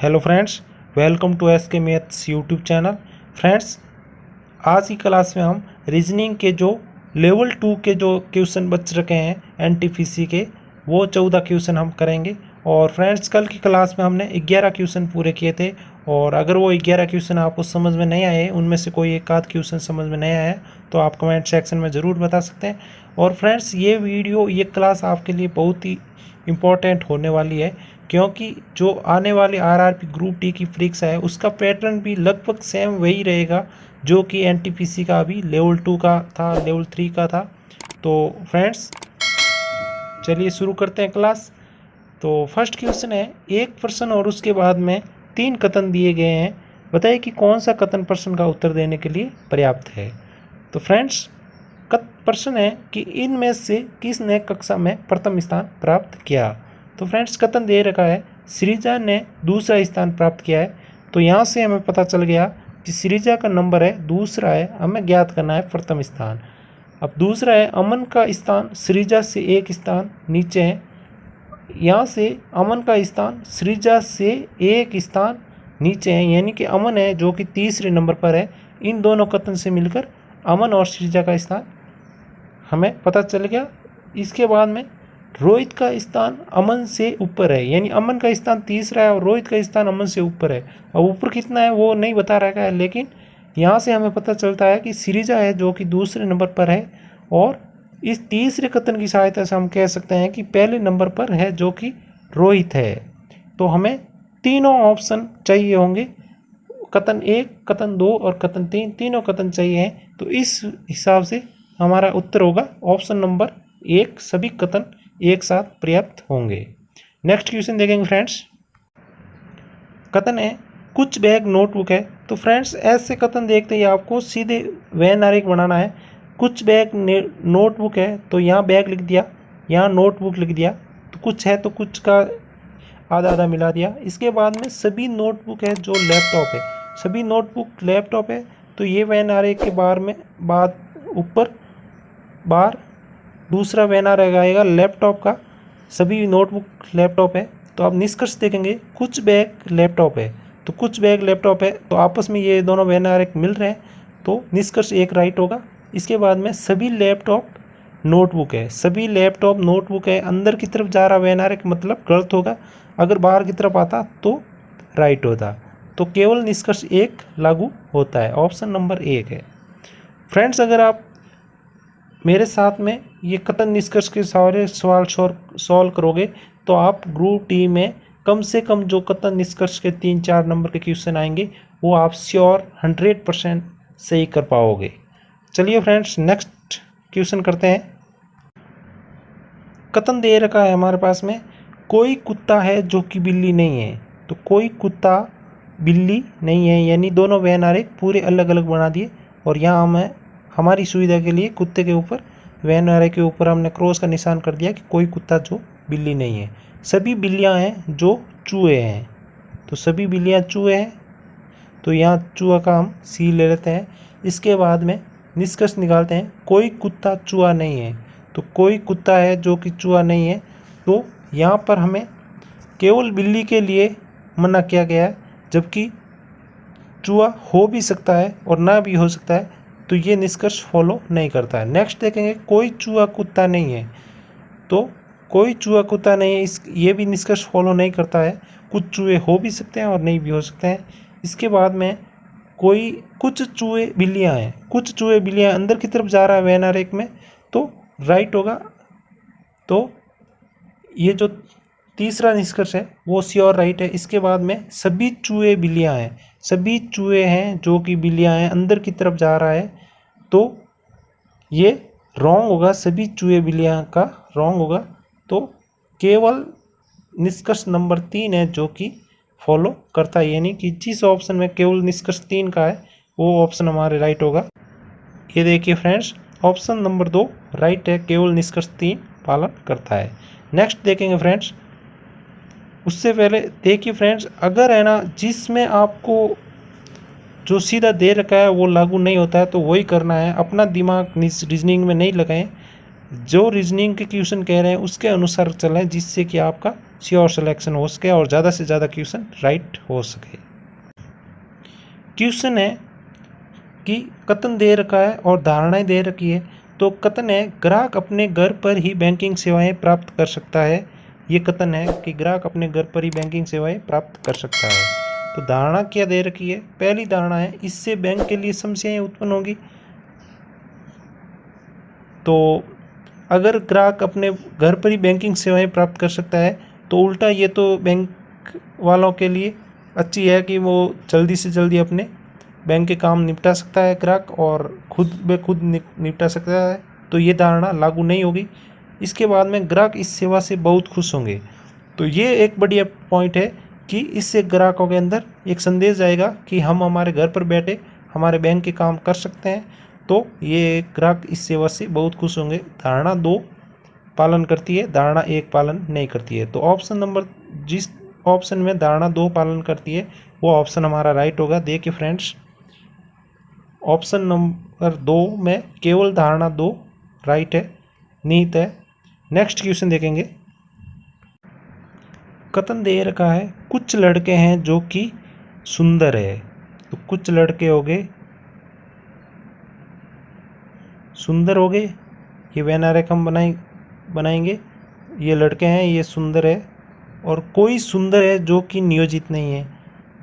Hello friends, welcome to SK maths YouTube channel. Friends, आज की class में हम रीजनिंग के जो लेवल 2 के जो क्वेश्चन बच रखे हैं एनटीपीसी के, वो 14 क्वेश्चन हम करेंगे। और फ्रेंड्स, कल की क्लास में हमने 11 क्वेश्चन पूरे किए थे, और अगर वो 11 क्वेश्चन आपको समझ में नहीं आए, उनमें से कोई एक आध क्वेश्चन समझ में नहीं आया तो आप कमेंट सेक्शन में ज़रूर बता सकते हैं। और फ्रेंड्स, ये क्लास आपके लिए बहुत ही इम्पोर्टेंट होने वाली है, क्योंकि जो आने वाली आरआरबी ग्रुप डी की परीक्षा है उसका पैटर्न भी लगभग सेम वही रहेगा जो कि एनटीपीसी का अभी लेवल 2 का था, लेवल 3 का था। तो फ्रेंड्स, चलिए शुरू करते हैं क्लास। तो फर्स्ट क्वेश्चन है, एक प्रश्न और उसके बाद में 3 कथन दिए गए हैं, बताइए कि कौन सा कथन प्रश्न का उत्तर देने के लिए पर्याप्त है। तो फ्रेंड्स, प्रश्न है कि इनमें से किसने कक्षा में प्रथम स्थान प्राप्त किया। तो फ्रेंड्स, कथन दे रखा है श्रीजा ने दूसरा स्थान प्राप्त किया है। तो यहाँ से हमें पता चल गया कि श्रीजा का नंबर है दूसरा है, हमें ज्ञात करना है प्रथम स्थान। अब दूसरा है, अमन का स्थान श्रीजा से एक स्थान नीचे है। यहाँ से अमन का स्थान श्रीजा से एक स्थान नीचे है, यानी कि अमन है जो कि तीसरे नंबर पर है। इन दोनों कथन से मिलकर अमन और श्रीजा का स्थान हमें पता चल गया। इसके बाद में रोहित का स्थान अमन से ऊपर है, यानी अमन का स्थान तीसरा है और रोहित का स्थान अमन से ऊपर है। अब ऊपर कितना है वो नहीं बता रखा है, लेकिन यहाँ से हमें पता चलता है कि श्रीजा है जो कि दूसरे नंबर पर है, और इस तीसरे कथन की सहायता से हम कह सकते हैं कि पहले नंबर पर है जो कि रोहित है। तो हमें तीनों ऑप्शन चाहिए होंगे, कथन 1, कथन 2 और कथन 3, तीनों कथन चाहिए हैं। तो इस हिसाब से हमारा उत्तर होगा ऑप्शन नंबर 1, सभी कथन एक साथ पर्याप्त होंगे। नेक्स्ट क्वेश्चन देखेंगे फ्रेंड्स। कथन है कुछ बैग नोटबुक है। तो फ्रेंड्स, ऐसे कथन देखते ही आपको सीधे वेन आरेख बनाना है। कुछ बैग नोटबुक है, तो यहाँ बैग लिख दिया, यहाँ नोटबुक लिख दिया। तो कुछ है तो कुछ का आधा आधा मिला दिया। इसके बाद में सभी नोटबुक है जो लैपटॉप है, सभी नोटबुक लैपटॉप है। तो ये वेन आरेख के बार में बाद ऊपर बार दूसरा वेन आरेख आएगा लैपटॉप का, सभी नोटबुक लैपटॉप है। तो आप निष्कर्ष देखेंगे कुछ बैग लैपटॉप है, तो कुछ बैग लैपटॉप है, तो आपस में ये दोनों वेन आरेख मिल रहे हैं, तो निष्कर्ष 1 राइट होगा। इसके बाद में सभी लैपटॉप नोटबुक है, सभी लैपटॉप नोटबुक है, अंदर की तरफ जा रहा वेन आरेख मतलब गलत होगा, अगर बाहर की तरफ आता तो राइट होता। तो केवल निष्कर्ष 1 लागू होता है, ऑप्शन नंबर 1 है। फ्रेंड्स, अगर आप मेरे साथ में ये कथन निष्कर्ष के सारे सवाल सॉल्व करोगे तो आप ग्रुप डी में कम से कम जो कथन निष्कर्ष के 3-4 नंबर के क्वेश्चन आएंगे वो आप श्योर 100% सही कर पाओगे। चलिए फ्रेंड्स, नेक्स्ट क्वेश्चन करते हैं। कथन दे रखा है हमारे पास में, कोई कुत्ता है जो कि बिल्ली नहीं है। तो कोई कुत्ता बिल्ली नहीं है, यानी दोनों वेन आरेख पूरे अलग अलग बना दिए, और यहाँ हमें हमारी सुविधा के लिए कुत्ते के ऊपर वेन आरेख के ऊपर हमने क्रॉस का निशान कर दिया कि कोई कुत्ता जो बिल्ली नहीं है। सभी बिल्लियाँ हैं जो चूहे हैं, तो सभी बिल्लियाँ चूहे हैं, तो यहाँ चूहा का हम सी ले लेते हैं। इसके बाद में निष्कर्ष निकालते हैं, कोई कुत्ता चूहा नहीं है। तो कोई कुत्ता है जो कि चूहा नहीं है, तो यहाँ पर हमें केवल बिल्ली के लिए मना किया गया है, जबकि चूहा हो भी सकता है और ना भी हो सकता है, तो ये निष्कर्ष फॉलो नहीं करता है। नेक्स्ट देखेंगे, कोई चूहा कुत्ता नहीं है। तो कोई चूहा कुत्ता नहीं है, ये भी निष्कर्ष फॉलो नहीं करता है, कुछ चूहे हो भी सकते हैं और नहीं भी हो सकते हैं। इसके बाद में कुछ चूहे बिल्लियाँ हैं, कुछ चूहे बिल्लियाँ अंदर की तरफ जा रहा है वेन आरेख में, तो राइट होगा। तो ये जो तीसरा निष्कर्ष है वो श्योर राइट है। इसके बाद में सभी चूहे बिल्लियाँ हैं, सभी चूहे हैं जो कि बिल्लियाँ हैं, अंदर की तरफ जा रहा है, तो ये रॉन्ग होगा, सभी चूहे बिल्लियाँ का रॉन्ग होगा। तो केवल निष्कर्ष नंबर 3 है जो कि फॉलो करता है, यानी कि जिस ऑप्शन में केवल निष्कर्ष 3 का है वो ऑप्शन हमारे राइट होगा। ये देखिए फ्रेंड्स, ऑप्शन नंबर 2 राइट है, केवल निष्कर्ष 3 पालन करता है। नेक्स्ट देखेंगे फ्रेंड्स। उससे पहले देखिए फ्रेंड्स, अगर है ना जिसमें आपको जो सीधा दे रखा है वो लागू नहीं होता है तो वही करना है, अपना दिमाग रीजनिंग में नहीं लगाएं, जो रीजनिंग के क्वेश्चन कह रहे हैं उसके अनुसार चलें, जिससे कि आपका श्योर सिलेक्शन हो सके और ज़्यादा से ज़्यादा क्वेश्चन राइट हो सके। क्वेश्चन है कि कथन दे रखा है और धारणाएं दे रखी है। तो कथन है ग्राहक अपने घर पर ही बैंकिंग सेवाएं प्राप्त कर सकता है। ये कथन है कि ग्राहक अपने घर पर ही बैंकिंग सेवाएं प्राप्त कर सकता है। तो धारणा क्या दे रखी है? पहली धारणा है इससे बैंक के लिए समस्याएं उत्पन्न होगी। तो अगर ग्राहक अपने घर पर ही बैंकिंग सेवाएं प्राप्त कर सकता है तो उल्टा ये तो बैंक वालों के लिए अच्छी है कि वो जल्दी से जल्दी अपने बैंक के काम निपटा सकता है ग्राहक, और खुद ब खुद निपटा सकता है। तो ये धारणा लागू नहीं होगी। इसके बाद में ग्राहक इस सेवा से बहुत खुश होंगे। तो ये एक बढ़िया पॉइंट है कि इससे ग्राहकों के अंदर एक संदेश जाएगा कि हम हमारे घर पर बैठे हमारे बैंक के काम कर सकते हैं। तो ये ग्राहक इस सेवा से बहुत खुश होंगे। धारणा 2 पालन करती है, धारणा 1 पालन नहीं करती है। तो ऑप्शन नंबर जिस ऑप्शन में धारणा 2 पालन करती है वो ऑप्शन हमारा राइट होगा। देखिए फ्रेंड्स, ऑप्शन नंबर 2 में केवल धारणा 2 राइट है, नीत है। नेक्स्ट क्वेश्चन देखेंगे। कथन दे रखा है कुछ लड़के हैं जो कि सुंदर है। तो कुछ लड़के हो गए सुंदर हो गए, ये वैनारेख हम बनाएंगे। ये लड़के हैं, ये सुंदर है। और कोई सुंदर है जो कि नियोजित नहीं है।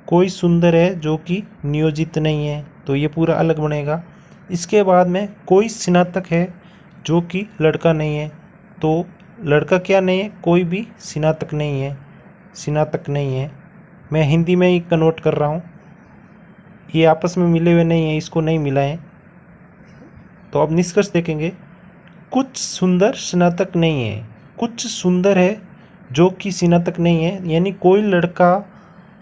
कोई सुंदर है जो कि नियोजित नहीं है, तो ये पूरा अलग बनेगा। इसके बाद में कोई स्नातक है जो कि लड़का नहीं है। तो लड़का क्या नहीं है? कोई भी स्नातक नहीं है, स्नातक नहीं है। मैं हिंदी में ही कन्वर्ट कर रहा हूँ, ये आपस में मिले हुए नहीं हैं, इसको नहीं मिलाएं। तो अब निष्कर्ष देखेंगे। कुछ सुंदर स्नातक नहीं है, कुछ सुंदर है जो कि स्नातक नहीं है, यानी कोई लड़का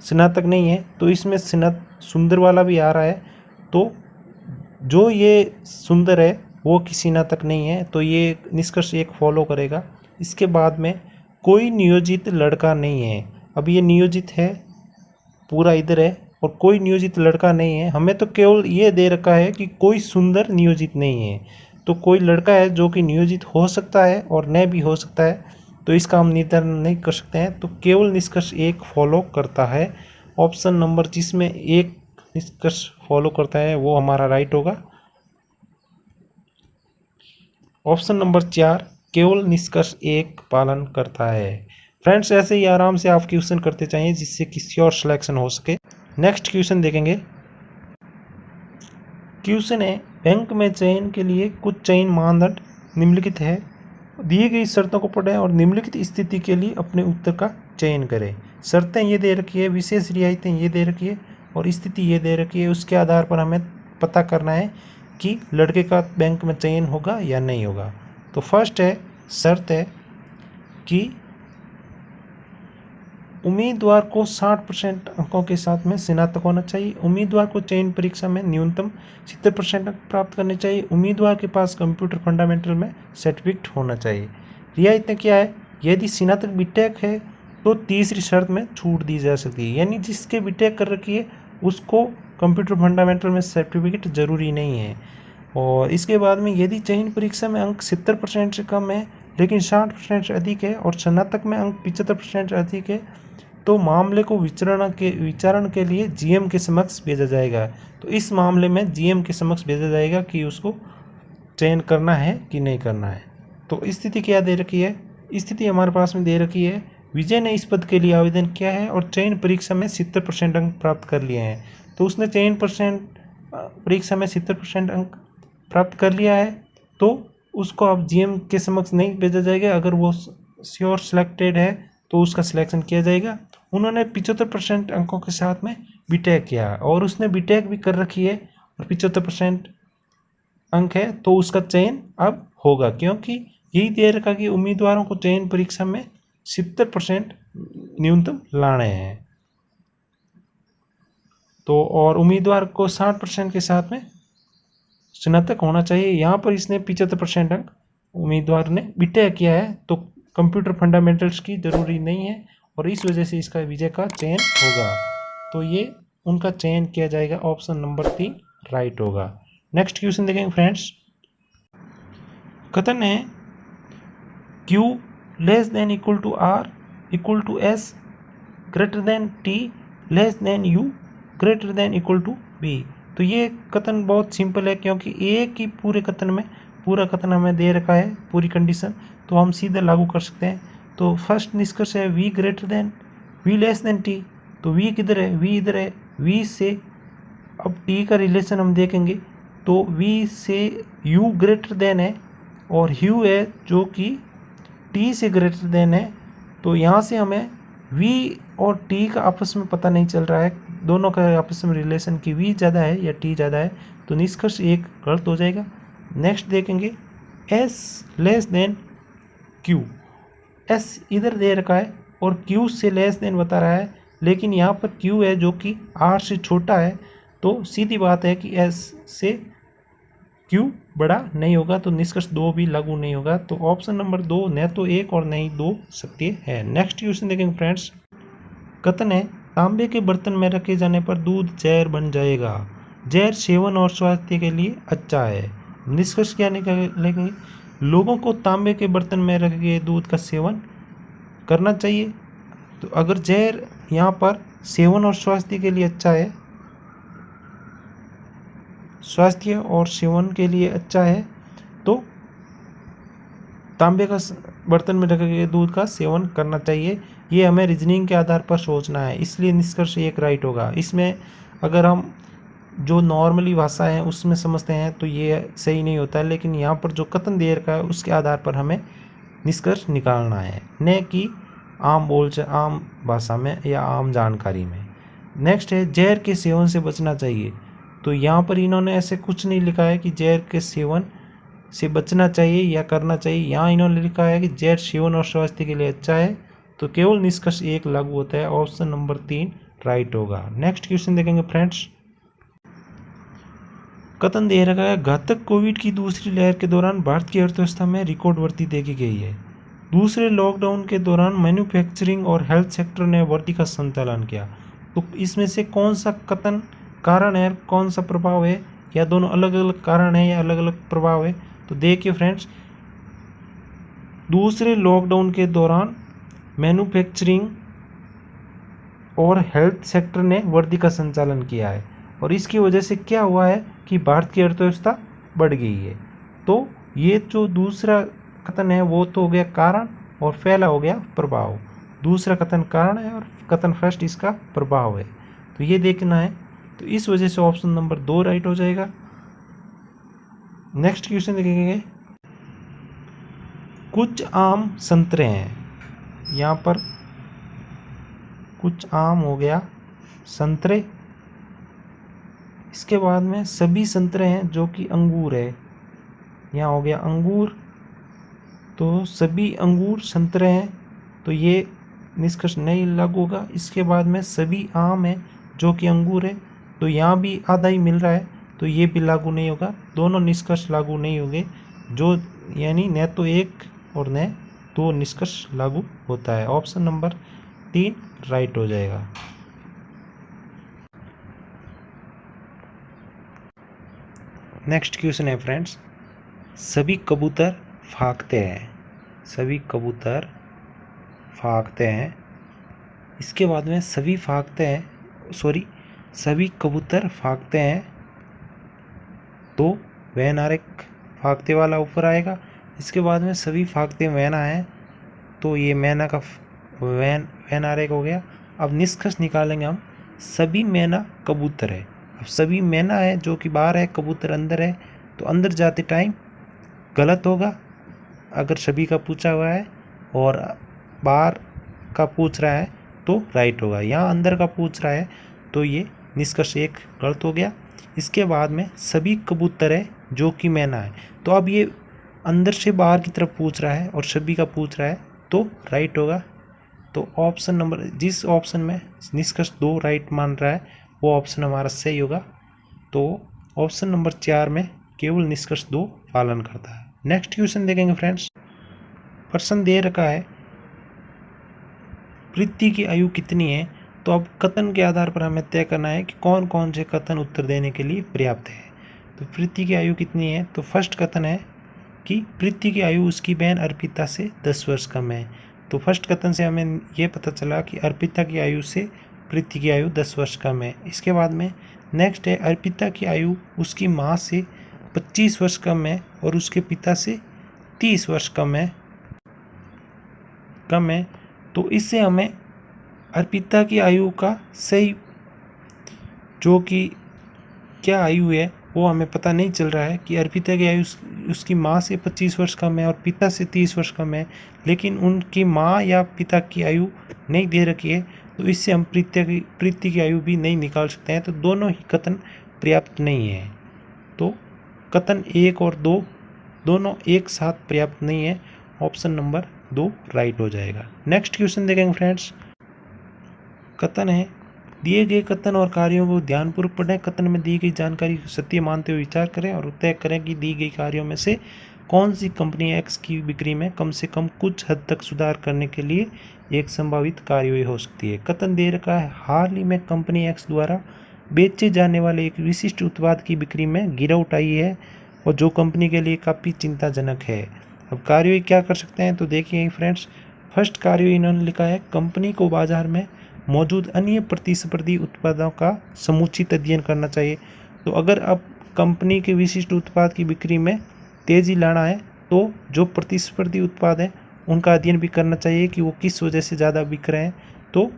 स्नातक नहीं है। तो इसमें सुंदर वाला भी आ रहा है। तो जो ये सुंदर है वो किसी स्नातक नहीं है, तो ये निष्कर्ष एक फॉलो करेगा। इसके बाद में कोई नियोजित लड़का नहीं है। अब ये नियोजित है पूरा इधर है, और कोई नियोजित लड़का नहीं है। हमें तो केवल ये दे रखा है कि कोई सुंदर नियोजित नहीं है। तो कोई लड़का है जो कि नियोजित हो सकता है और न भी हो सकता है, तो इसका हम निर्धारण नहीं कर सकते हैं। तो केवल निष्कर्ष एक फॉलो करता है। ऑप्शन नंबर जिसमें एक निष्कर्ष फॉलो करता है वो हमारा राइट होगा। ऑप्शन नंबर 4 केवल निष्कर्ष 1 पालन करता है। फ्रेंड्स, ऐसे ही आराम से आप क्वेश्चन करते चाहिए जिससे कि श्योर सिलेक्शन हो सके। नेक्स्ट क्वेश्चन देखेंगे। क्वेश्चन है बैंक में चयन के लिए कुछ चयन मानदंड निम्नलिखित है। दिए गई शर्तों को पढ़ें और निम्नलिखित स्थिति के लिए अपने उत्तर का चयन करें। शर्तें ये दे रखी है, विशेष रियायतें ये दे रखी है और स्थिति ये दे रखी है। उसके आधार पर हमें पता करना है कि लड़के का बैंक में चयन होगा या नहीं होगा। तो फर्स्ट है, शर्त है कि उम्मीदवार को 60% अंकों के साथ में स्नातक होना चाहिए। उम्मीदवार को चयन परीक्षा में न्यूनतम 70% अंक प्राप्त करने चाहिए। उम्मीदवार के पास कंप्यूटर फंडामेंटल में सर्टिफिकेट होना चाहिए। रियायतें क्या है? यदि स्नातक बीटेक है तो तीसरी शर्त में छूट दी जा सकती है, यानी जिसके बीटेक कर रखी है उसको कंप्यूटर फंडामेंटल में सर्टिफिकेट जरूरी नहीं है। और इसके बाद में यदि चयन परीक्षा में अंक 70% से कम है लेकिन 60% से अधिक है और स्नातक में अंक 75% से अधिक है, तो मामले को विचारण के लिए जीएम के समक्ष भेजा जाएगा। तो इस मामले में जीएम के समक्ष भेजा जाएगा कि उसको चयन करना है कि नहीं करना है। तो स्थिति क्या दे रखी है? स्थिति हमारे पास में दे रखी है, विजय ने इस पद के लिए आवेदन किया है और चयन परीक्षा में 70% अंक प्राप्त कर लिए हैं। तो उसने चयन परीक्षा में 70% अंक प्राप्त कर लिया है, तो उसको अब जीएम के समक्ष नहीं भेजा जाएगा। अगर वो श्योर सिलेक्टेड है तो उसका सिलेक्शन किया जाएगा। उन्होंने 75% अंकों के साथ में बीटेक किया और उसने बीटेक भी कर रखी है और 75% अंक है, तो उसका चयन अब होगा, क्योंकि यही दे रखा कि उम्मीदवारों को चयन परीक्षा में 70% न्यूनतम लाने हैं। तो और उम्मीदवार को 60% के साथ में स्नातक होना चाहिए। यहाँ पर इसने 75% अंक उम्मीदवार ने बीटेक किया है, तो कंप्यूटर फंडामेंटल्स की ज़रूरी नहीं है और इस वजह से इसका विजय का चयन होगा। तो ये उनका चयन किया जाएगा। ऑप्शन नंबर 3 राइट होगा। नेक्स्ट क्वेश्चन देखेंगे फ्रेंड्स। कथन है Q < R equal to S greater than T less than U greater than equal to B. तो ये कथन बहुत सिंपल है, क्योंकि एक ही पूरे कथन में पूरा कथन हमें दे रखा है पूरी कंडीशन, तो हम सीधे लागू कर सकते हैं। तो फर्स्ट निष्कर्ष है V greater than V less than T. तो वी किधर है, वी इधर है, वी से अब टी का रिलेशन हम देखेंगे तो वी से यू ग्रेटर देन है और यू है जो कि टी से ग्रेटर देन है। तो यहाँ से हमें वी और टी का आपस में पता नहीं चल रहा है, दोनों का आपस में रिलेशन कि वी ज़्यादा है या टी ज़्यादा है, तो निष्कर्ष एक गलत हो जाएगा। नेक्स्ट देखेंगे S less than Q. S इधर दे रखा है और क्यू से लेस देन बता रहा है, लेकिन यहाँ पर क्यू है जो कि आर से छोटा है, तो सीधी बात है कि एस से क्यू बड़ा नहीं होगा, तो निष्कर्ष 2 भी लागू नहीं होगा। तो ऑप्शन नंबर 2 न तो 1 और न ही 2 सत्य है। नेक्स्ट क्वेश्चन देखेंगे फ्रेंड्स। कथन है तांबे के बर्तन में रखे जाने पर दूध जहर बन जाएगा। जहर सेवन और स्वास्थ्य के लिए अच्छा है। निष्कर्ष क्या निकलेगा? लोगों को तांबे के बर्तन में रखे दूध का सेवन करना चाहिए। तो अगर जहर यहाँ पर सेवन और स्वास्थ्य के लिए अच्छा है, स्वास्थ्य और सेवन के लिए अच्छा है, तो तांबे का बर्तन में रखे गए दूध का सेवन करना चाहिए। ये हमें रीजनिंग के आधार पर सोचना है, इसलिए निष्कर्ष एक राइट होगा। इसमें अगर हम जो नॉर्मली भाषा है उसमें समझते हैं तो ये सही नहीं होता है, लेकिन यहाँ पर जो कथन दे रखा है उसके आधार पर हमें निष्कर्ष निकालना है, न कि आम भाषा में या आम जानकारी में। नेक्स्ट है जहर के सेवन से बचना चाहिए। तो यहाँ पर इन्होंने ऐसे कुछ नहीं लिखा है कि जहर के सेवन से बचना चाहिए या करना चाहिए। यहाँ इन्होंने लिखा है कि जहर सेवन और स्वास्थ्य के लिए अच्छा है, तो केवल निष्कर्ष एक लागू होता है। ऑप्शन नंबर 3 राइट होगा। नेक्स्ट क्वेश्चन देखेंगे फ्रेंड्स। कथन दे रखा है घातक कोविड की दूसरी लहर के दौरान भारत की अर्थव्यवस्था में रिकॉर्ड वृद्धि देखी गई है। दूसरे लॉकडाउन के दौरान मैन्युफैक्चरिंग और हेल्थ सेक्टर ने वृद्धि का संचालन किया। तो इसमें से कौन सा कथन कारण है, कौन सा प्रभाव है, या दोनों अलग अलग कारण है या अलग अलग प्रभाव है? तो देखिए फ्रेंड्स, दूसरे लॉकडाउन के दौरान मैन्युफैक्चरिंग और हेल्थ सेक्टर ने वृद्धि का संचालन किया है, और इसकी वजह से क्या हुआ है कि भारत की अर्थव्यवस्था बढ़ गई है। तो ये जो दूसरा कथन है वो तो हो गया कारण और पहला हो गया प्रभाव। दूसरा कथन कारण है और कथन फर्स्ट इसका प्रभाव है, तो ये देखना है। तो इस वजह से ऑप्शन नंबर 2 राइट हो जाएगा। नेक्स्ट क्वेश्चन देखेंगे। कुछ आम संतरे हैं, यहाँ पर कुछ आम हो गया संतरे, इसके बाद में सभी संतरे हैं जो कि अंगूर है, यहाँ हो गया अंगूर, तो सभी अंगूर संतरे हैं, तो ये निष्कर्ष नहीं लागू होगा। इसके बाद में सभी आम हैं जो कि अंगूर है, तो यहाँ भी आधा ही मिल रहा है, तो ये भी लागू नहीं होगा। दोनों निष्कर्ष लागू नहीं होंगे, जो यानी न तो 1 और न 2 निष्कर्ष लागू होता है। ऑप्शन नंबर 3 राइट हो जाएगा। नेक्स्ट क्वेश्चन है फ्रेंड्स। सभी कबूतर फाँकते हैं, सभी कबूतर फाँकते हैं, इसके बाद में सभी फाँकते हैं, सभी कबूतर फाँकते हैं, तो वह नारेक फाँकते वाला ऊपर आएगा। इसके बाद में सभी फाँकते मैना है, तो ये मैना का वैन नारेक हो गया। अब निष्कर्ष निकालेंगे हम, सभी मैना कबूतर है। अब सभी मैना है जो कि बाहर है, कबूतर अंदर है, तो अंदर जाते टाइम गलत होगा अगर सभी का पूछा हुआ है, और बाहर का पूछ रहा है तो राइट होगा। यहाँ अंदर का पूछ रहा है तो ये निष्कर्ष 1 गलत हो गया। इसके बाद में सभी कबूतर है जो कि मैना है, तो अब ये अंदर से बाहर की तरफ पूछ रहा है और सभी का पूछ रहा है, तो राइट होगा। तो ऑप्शन नंबर, जिस ऑप्शन में निष्कर्ष 2 राइट मान रहा है वो ऑप्शन हमारा सही होगा। तो ऑप्शन नंबर 4 में केवल निष्कर्ष 2 पालन करता है। नेक्स्ट क्वेश्चन देखेंगे फ्रेंड्स। प्रश्न दे रखा है पृथ्वी की आयु कितनी है, तो अब कथन के आधार पर हमें तय करना है कि कौन कौन से कथन उत्तर देने के लिए पर्याप्त है। तो पृथ्वी की आयु कितनी है, तो फर्स्ट कथन है कि पृथ्वी की आयु उसकी बहन अर्पिता से 10 वर्ष कम है। तो फर्स्ट कथन से हमें ये पता चला कि अर्पिता की आयु से प्रीति की आयु 10 वर्ष कम है। इसके बाद में नेक्स्ट है अर्पिता की आयु उसकी माँ से 25 वर्ष कम है और उसके पिता से 30 वर्ष कम है। तो इससे हमें अर्पिता की आयु का सही जो कि क्या आयु है वो हमें पता नहीं चल रहा है कि अर्पिता की आयु उसकी माँ से 25 वर्ष कम है और पिता से 30 वर्ष कम है, लेकिन उनकी माँ या पिता की आयु नहीं दे रखी है। तो इससे हम प्रीति की आयु भी नहीं निकाल सकते हैं। तो दोनों ही कथन पर्याप्त नहीं है। तो कथन 1 और 2 दोनों एक साथ पर्याप्त नहीं है। ऑप्शन नंबर 2 राइट हो जाएगा। नेक्स्ट क्वेश्चन देखेंगे फ्रेंड्स। कथन है दिए गए कथन और कार्यों को ध्यानपूर्वक पढ़ें। कथन में दी गई जानकारी को सत्य मानते हुए विचार करें और तय करें कि दी गई कार्यों में से कौन सी कंपनी एक्स की बिक्री में कम से कम कुछ हद तक सुधार करने के लिए एक संभावित कार्यवाही हो सकती है। कथन दे रखा है हाल ही में कंपनी एक्स द्वारा बेचे जाने वाले एक विशिष्ट उत्पाद की बिक्री में गिरावट आई है और जो कंपनी के लिए काफ़ी चिंताजनक है। अब कार्यवाही क्या कर सकते हैं तो देखिए फ्रेंड्स, फर्स्ट कार्यवाही इन्होंने लिखा है कंपनी को बाजार में मौजूद अन्य प्रतिस्पर्धी उत्पादों का समुचित अध्ययन करना चाहिए। तो अगर अब कंपनी के विशिष्ट उत्पाद की बिक्री में तेज़ी लाना है तो जो प्रतिस्पर्धी उत्पाद हैं उनका अध्ययन भी करना चाहिए कि वो किस वजह से ज़्यादा बिक रहे हैं। तो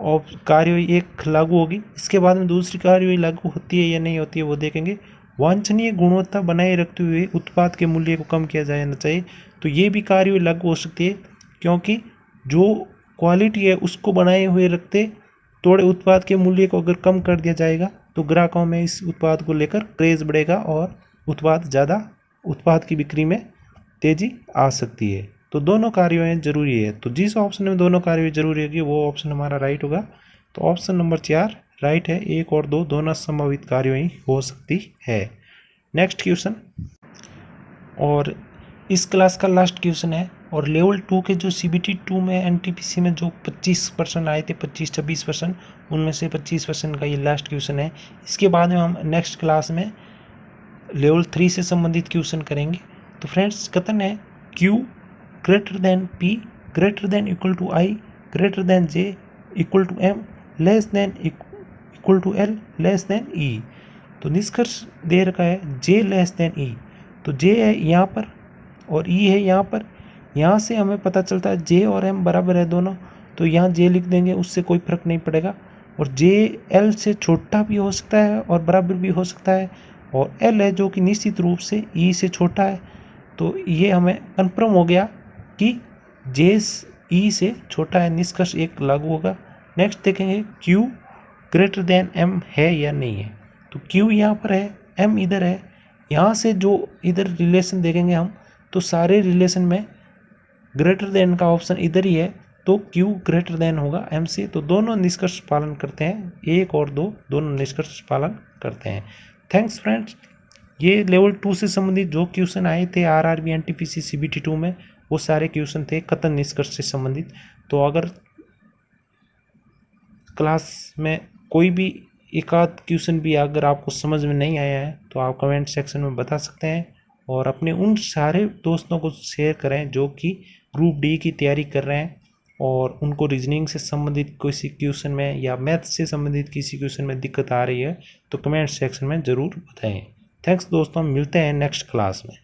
और कार्यवाही एक लागू होगी। इसके बाद में दूसरी कार्यवाही लागू होती है या नहीं होती है वो देखेंगे। वांछनीय गुणवत्ता बनाए रखते हुए उत्पाद के मूल्य को कम किया जाना चाहिए। तो ये भी कार्यवाही लागू हो सकती है क्योंकि जो क्वालिटी है उसको बनाए हुए रखते थोड़े उत्पाद के मूल्य को अगर कम कर दिया जाएगा तो ग्राहकों में इस उत्पाद को लेकर क्रेज़ बढ़ेगा और उत्पाद की बिक्री में तेज़ी आ सकती है। तो दोनों कार्यवाही जरूरी है। तो जिस ऑप्शन में दोनों कार्यवाही जरूरी होगी वो ऑप्शन हमारा राइट होगा। तो ऑप्शन नंबर 4 राइट है। 1 और 2 दोनों संभावित कार्यवाही हो सकती है। नेक्स्ट क्वेश्चन, और इस क्लास का लास्ट क्वेश्चन है और लेवल 2 के जो CBT 2 में NTPC में जो 25% आए थे 25-26%, उनमें से 25% का ये लास्ट क्वेश्चन है। इसके बाद में हम नेक्स्ट क्लास में लेवल 3 से संबंधित क्वेश्चन करेंगे। तो फ्रेंड्स कथन है Q greater than P greater than equal to I greater than J equal to M less than equal to L less than E। तो निष्कर्ष दे रखा है J लेस देन E। तो J है यहाँ पर और E है यहाँ पर। यहाँ से हमें पता चलता है J और M बराबर है दोनों, तो यहाँ J लिख देंगे, उससे कोई फर्क नहीं पड़ेगा। और J L से छोटा भी हो सकता है और बराबर भी हो सकता है, और L है जो कि निश्चित रूप से E से छोटा है। तो ये हमें कन्फर्म हो गया कि J E से छोटा है। निष्कर्ष 1 लागू होगा। नेक्स्ट देखेंगे Q ग्रेटर देन M है या नहीं है। तो Q यहाँ पर है, M इधर है। यहाँ से जो इधर रिलेशन देखेंगे हम, तो सारे रिलेशन में ग्रेटर देन का ऑप्शन इधर ही है, तो Q ग्रेटर देन होगा M से। तो दोनों निष्कर्ष पालन करते हैं, 1 और 2 दोनों निष्कर्ष पालन करते हैं। Thanks friends. ये लेवल 2 से संबंधित जो क्वेश्चन आए थे RRB NTPC CBT 2 में, वो सारे क्वेश्चन थे कथन निष्कर्ष से संबंधित। तो अगर क्लास में कोई भी एक आध क्वेश्चन भी अगर आपको समझ में नहीं आया है तो आप कमेंट सेक्शन में बता सकते हैं, और अपने उन सारे दोस्तों को शेयर करें जो कि ग्रुप D की तैयारी कर रहे हैं और उनको रीजनिंग से संबंधित किसी क्वेश्चन में या मैथ से संबंधित किसी क्वेश्चन में दिक्कत आ रही है तो कमेंट सेक्शन में ज़रूर बताएं। थैंक्स दोस्तों, मिलते हैं नेक्स्ट क्लास में।